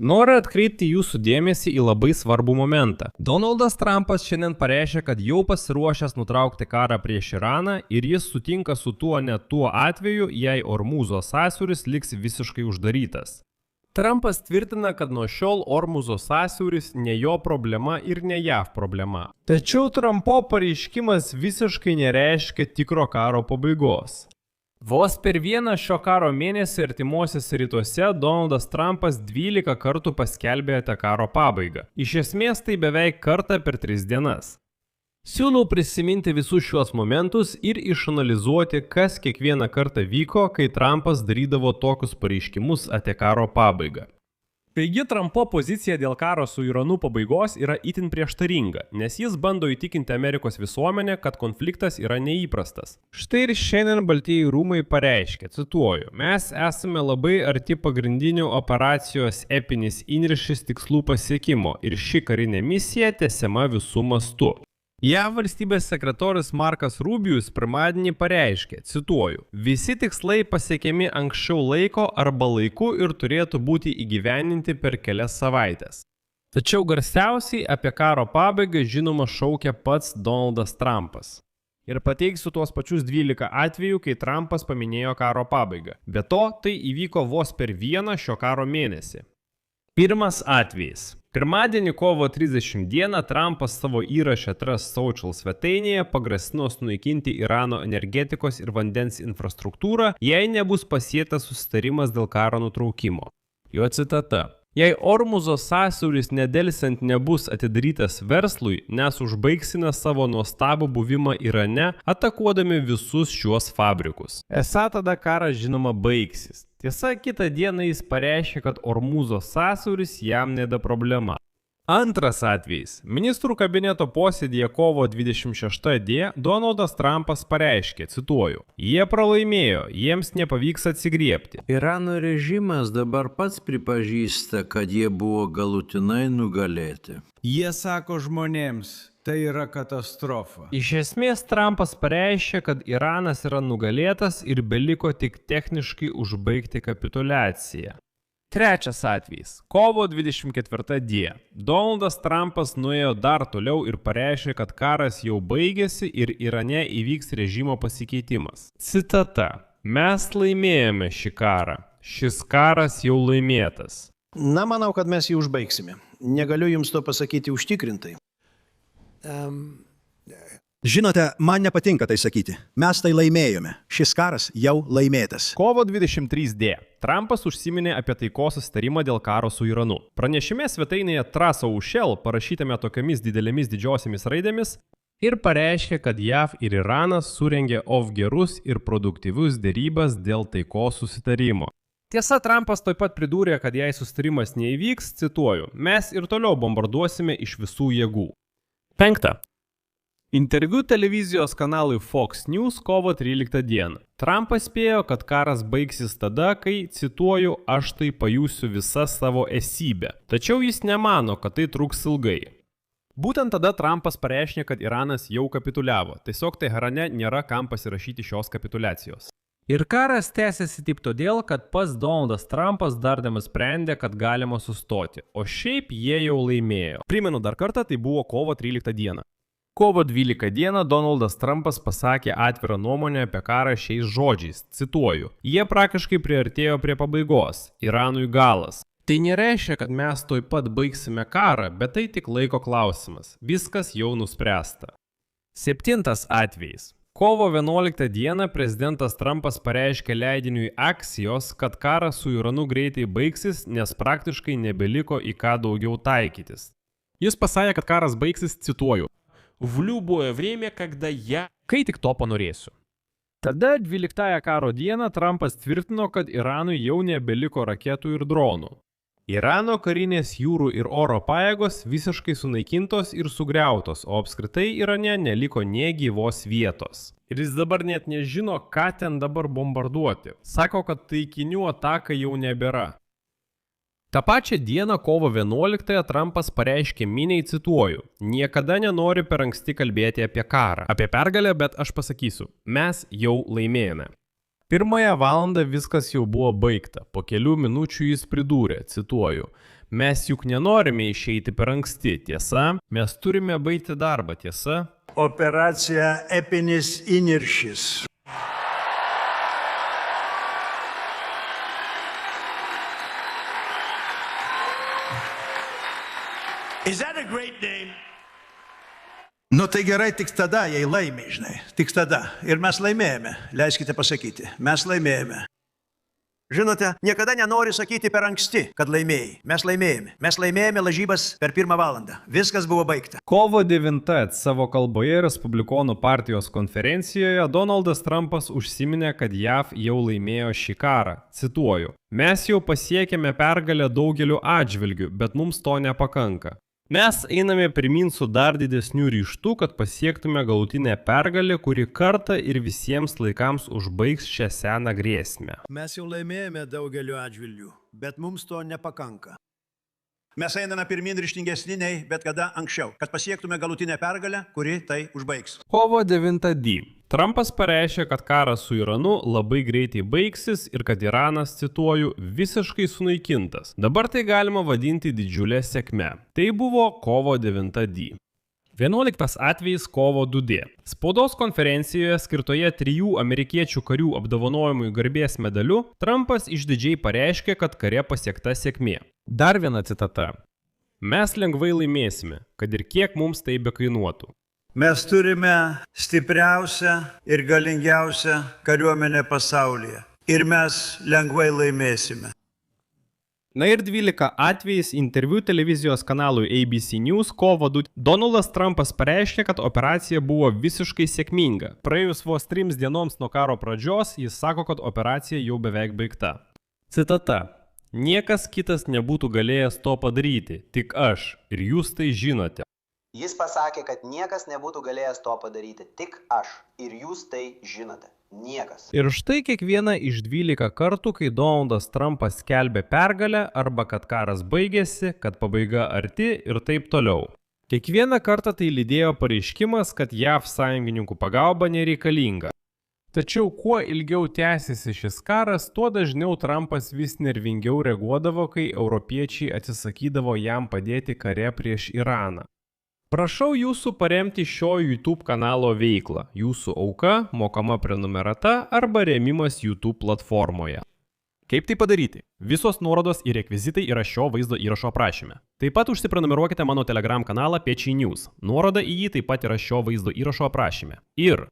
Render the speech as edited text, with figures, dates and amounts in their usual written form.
Noriu atkreipti jūsų dėmesį į labai svarbų momentą. Donaldas Trumpas šiandien pareiškė, kad jau pasiruošęs nutraukti karą prieš Iraną ir jis sutinka su tuo net tuo atveju, jei Ormūzo sąsiauris liks visiškai uždarytas. Trumpas tvirtina, kad nuo šiol Ormūzo sąsiauris ne jo problema ir ne JAV problema. Tačiau Trumpo pareiškimas visiškai nereiškia tikro karo pabaigos. Vos per vieną šio karo mėnesį artimuosiuose rytuose Donaldas Trumpas 12 kartų paskelbė apie karo pabaigą. Iš esmės tai beveik kartą per 3 dienas. Siūlau prisiminti visus šiuos momentus ir išanalizuoti, kas kiekvieną kartą vyko, kai Trumpas darydavo tokius pareiškimus apie karo pabaigą. Taigi Trumpo pozicija dėl karo su Iranu pabaigos yra itin prieštaringa, nes jis bando įtikinti Amerikos visuomenę, kad konfliktas yra neįprastas. Štai ir šiandien Baltieji rūmai pareiškė, cituoju, mes esame labai arti pagrindinių operacijos epinis įniršis tikslų pasiekimo ir ši karinė misija tęsiama visų mastų. JAV valstybės sekretorius Markas Rubijus pirmadienį pareiškė, cituoju, visi tikslai pasiekiami anksčiau laiko arba laiku ir turėtų būti įgyvendinti per kelias savaites. Tačiau garsiausiai apie karo pabaigą žinoma šaukia pats Donaldas Trumpas. Ir pateiksiu tuos pačius 12 atvejų, kai Trumpas paminėjo karo pabaigą. Be to, tai įvyko vos per vieną šio karo mėnesį. Pirmas atvejis. Pirmadienį kovo 30 dieną Trumpas savo įraše Truth Social svetainėje pagrasino sunaikinti Irano energetikos ir vandens infrastruktūrą, jei nebus pasiektas susitarimas dėl karo nutraukimo. Jo citata. Jei Ormūzo sąsiauris nedelsiant nebus atidarytas verslui, nes užbaigsime savo nuostabų buvimą Irane, atakuodami visus šiuos fabrikus. Esą tada karas žinoma baigsis. Tiesa, kitą dieną jis pareiškė, kad Ormūzo sąsiauris jam nėra problema. Antras atvejis. Ministrų kabineto posėdėje kovo 26 d. Donaldas Trumpas pareiškė, cituoju, jie pralaimėjo, jiems nepavyks atsigriebti. Irano režimas dabar pats pripažįsta, kad jie buvo galutinai nugalėti. Jie sako žmonėms, tai yra katastrofa. Iš esmės Trumpas pareiškė, kad Iranas yra nugalėtas ir beliko tik techniškai užbaigti kapituliaciją. Trečias atvejis. Kovo 24 d. Donaldas Trumpas nuėjo dar toliau ir pareiškė, kad karas jau baigėsi ir Irane įvyks režimo pasikeitimas. Citata. Mes laimėjome šį karą. Šis karas jau laimėtas. Na, manau, kad mes jį užbaigsime. Negaliu jums to pasakyti užtikrintai. Žinote, man nepatinka tai sakyti. Mes tai laimėjome. Šis karas jau laimėtas. Kovo 23 d. Trumpas užsiminė apie taikos susitarimą dėl karo su Iranu. Pranešime svetainėje Truth Social parašytame tokiamis didelėmis didžiosiamis raidėmis ir pareiškė, kad JAV ir Iranas surengė gerus ir produktyvius derybas dėl taikos susitarimo. Tiesa, Trumpas taip pat pridūrė, kad jei susitarimas neįvyks, cituoju, mes ir toliau bombarduosime iš visų jėgų. 5. Interviu televizijos kanalui Fox News kovo 13 dieną. Trumpas spėjo, kad karas baigsis tada, kai, cituoju, aš tai pajusiu visą savo esybę. Tačiau jis nemano, kad tai truks ilgai. Būtent tada Trumpas pareiškė, kad Iranas jau kapituliavo. Tiesiog Teherane nėra kam pasirašyti šios kapituliacijos. Ir karas tęsiasi taip todėl, kad pats Donaldas Trumpas dar nesprendė, kad galima sustoti. O šiaip jie jau laimėjo. Primenu dar kartą, tai buvo kovo 13 dieną. Kovo 12 dieną Donaldas Trumpas pasakė atvirą nuomonę apie karą šiais žodžiais, cituoju, jie praktiškai priartėjo prie pabaigos, Iranui galas. Tai nereiškia, kad mes tuoj pat baigsime karą, bet tai tik laiko klausimas, viskas jau nuspręsta. 7. atvejis. Kovo 11 dieną prezidentas Trumpas pareiškė leidiniui Axios, kad karas su Iranu greitai baigsis, nes praktiškai nebeliko į ką daugiau taikytis. Jis pasakė, kad karas baigsis, cituoju, в любое время, когда я... Kai tik to panorėsiu. Tada 12 karo dieną Trumpas tvirtino, kad Iranui jau nebeliko raketų ir dronų. Irano karinės jūrų ir oro pajėgos visiškai sunaikintos ir sugriautos, o apskritai Irane neliko nė gyvos vietos. Ir jis dabar net nežino, ką ten dabar bombarduoti. Sako, kad taikinių ataka jau nebėra. Ta pačią dieną kovo 11 Trumpas pareiškė miniai, cituoju, niekada nenori per anksti kalbėti apie karą. Apie pergalę, bet aš pasakysiu, mes jau laimėjome. Pirmąją valandą viskas jau buvo baigta. Po kelių minučių jis pridūrė, cituoju, Mes juk nenorime išeiti per anksti, tiesa? Mes turime baigti darbą, tiesa? Operacija Epinis įniršis. Is that a great name? Nu tai gerai tik tada, jei laimė, žinai. Tik tada. Ir mes laimėjome. Leiskite pasakyti. Mes laimėjome. Žinote, niekada nenori sakyti per anksti, kad laimėjai. Mes laimėjome. Mes laimėjome lažybas per 1 valandą. Viskas buvo baigta. Kovo 9 savo kalboje Respublikonų partijos konferencijoje Donaldas Trumpas užsiminė, kad JAV jau laimėjo šį karą. Cituoju: "Mes jau pasiekėme pergalę daugeliu atžvilgių, bet mums to nepakanka. Mes einame pirmin su dar didesniu ryžtu, kad pasiektume galutinę pergalę, kuri kartą ir visiems laikams užbaigs šią seną grėsmę." Mes jau laimėjome daugeliu atžvilgių, bet mums to nepakanka. Mes einame pirmin ryžtingesni nei bet kada anksčiau, kad pasiektume galutinę pergalę, kuri tai užbaigs. Kovo 9 d. Trumpas pareiškė, kad karas su Iranu labai greitai baigsis ir kad Iranas, cituoju, visiškai sunaikintas. Dabar tai galima vadinti didžiulė sėkme. Tai buvo kovo 9 d. 11 atvejis kovo 2 d. Spaudos konferencijoje skirtoje 3 amerikiečių karių apdovanojimui garbės medaliu Trumpas išdidžiai pareiškė, kad kare pasiekta sėkmė. Dar viena citata. "Mes lengvai laimėsime, kad ir kiek mums tai bekainuotų." Mes turime stipriausią ir galingiausią kariuomenę pasaulyje. Ir mes lengvai laimėsime. Na ir 12 atvejais interviu televizijos kanalui ABC News kovo 2. Donaldas Trumpas pareiškė, kad operacija buvo visiškai sėkminga. Praėjus vos 3 dienoms nuo karo pradžios, jis sako, kad operacija jau beveik baigta. Citata. "Niekas kitas nebūtų galėjęs to padaryti, tik aš, ir jūs tai žinote." Jis pasakė, kad niekas nebūtų galėjęs to padaryti, tik aš, ir jūs tai žinote. Niekas. Ir štai kiekvieną iš 12 kartų, kai Donaldas Trumpas skelbė pergalę arba kad karas baigėsi, kad pabaiga arti ir taip toliau. Kiekvieną kartą tai lydėjo pareiškimas, kad JAV sąjungininkų pagalba nereikalinga. Tačiau kuo ilgiau tęsiasi šis karas, tuo dažniau Trumpas vis nervingiau reaguodavo, kai europiečiai atsisakydavo jam padėti kare prieš Iraną. Prašau jūsų paremti šio YouTube kanalo veiklą. Jūsų auka, mokama prenumerata arba rėmimas YouTube platformoje. Kaip tai padaryti? Visos nuorodos ir rekvizitai yra šio vaizdo įrašo aprašyme. Taip pat užsiprenumeruokite mano Telegram kanalą Pečiai News. Nuoroda į jį taip pat yra šio vaizdo įrašo aprašyme. Ir